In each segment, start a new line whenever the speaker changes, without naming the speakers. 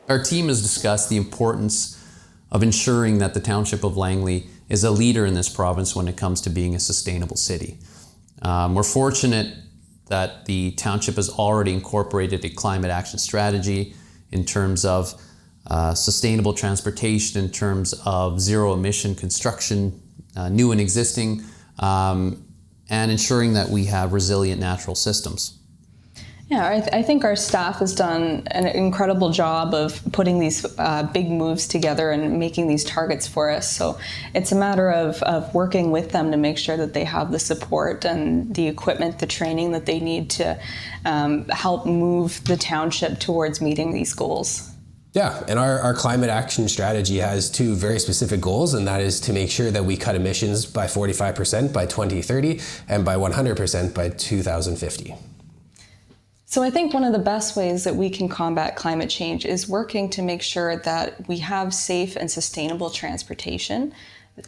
Our team has discussed the importance of ensuring that the Township of Langley is a leader in this province when it comes to being a sustainable city. We're fortunate that the township has already incorporated a climate action strategy in terms of sustainable transportation, in terms of zero emission construction, new and existing, and ensuring that we have resilient natural systems.
Yeah, I think our staff has done an incredible job of putting these big moves together and making these targets for us. So it's a matter of working with them to make sure that they have the support and the equipment, the training that they need to help move the township towards meeting these goals.
Yeah, and our climate action strategy has two very specific goals, and that is to make sure that we cut emissions by 45% by 2030 and by 100% by 2050.
So I think one of the best ways that we can combat climate change is working to make sure that we have safe and sustainable transportation.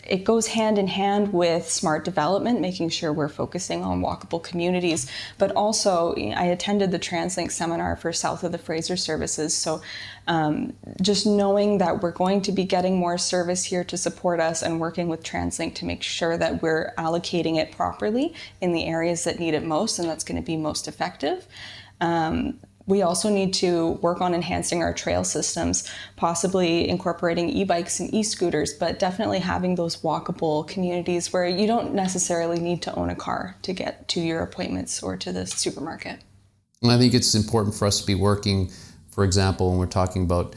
It goes hand in hand with smart development, making sure we're focusing on walkable communities. But also, I attended the TransLink seminar for South of the Fraser services. So just knowing that we're going to be getting more service here to support us and working with TransLink to make sure that we're allocating it properly in the areas that need it most, and that's going to be most effective. We also need to work on enhancing our trail systems, possibly incorporating e-bikes and e-scooters, but definitely having those walkable communities where you don't necessarily need to own a car to get to your appointments or to the supermarket.
And I think it's important for us to be working, for example, when we're talking about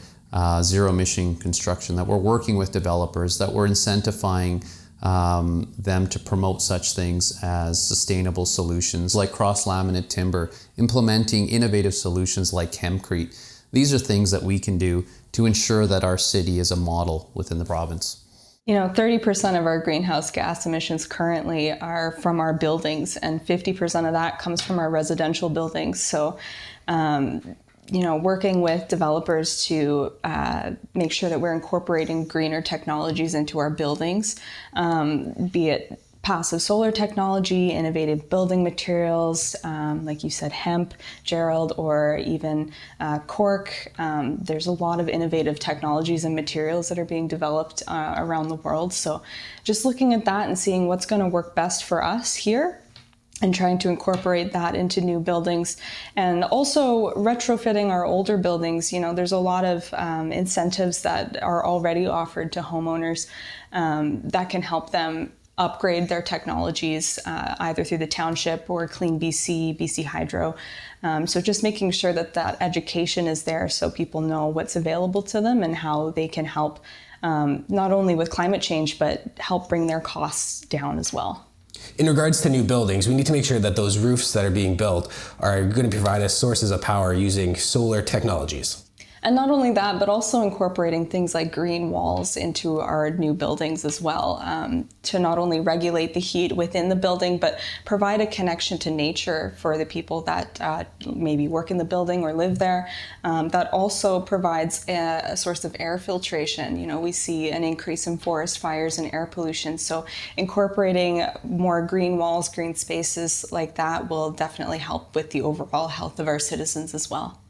zero emission construction, that we're working with developers, that we're incentifying them to promote such things as sustainable solutions like cross-laminate timber, implementing innovative solutions like hempcrete. These are things that we can do to ensure that our city is a model within the province.
30% of our greenhouse gas emissions currently are from our buildings, and 50% of that comes from our residential buildings. So working with developers to make sure that we're incorporating greener technologies into our buildings, be it passive solar technology, innovative building materials, like you said, hemp, Gerald, or even cork. There's a lot of innovative technologies and materials that are being developed around the world. So just looking at that and seeing what's going to work best for us here, and trying to incorporate that into new buildings, and also retrofitting our older buildings. There's a lot of incentives that are already offered to homeowners that can help them upgrade their technologies either through the township or Clean BC, BC Hydro. So just making sure that education is there so people know what's available to them and how they can help not only with climate change, but help bring their costs down as well.
In regards to new buildings, we need to make sure that those roofs that are being built are going to provide us sources of power using solar technologies.
And not only that, but also incorporating things like green walls into our new buildings as well, to not only regulate the heat within the building, but provide a connection to nature for the people that maybe work in the building or live there. That also provides a source of air filtration. We see an increase in forest fires and air pollution. So incorporating more green walls, green spaces like that will definitely help with the overall health of our citizens as well.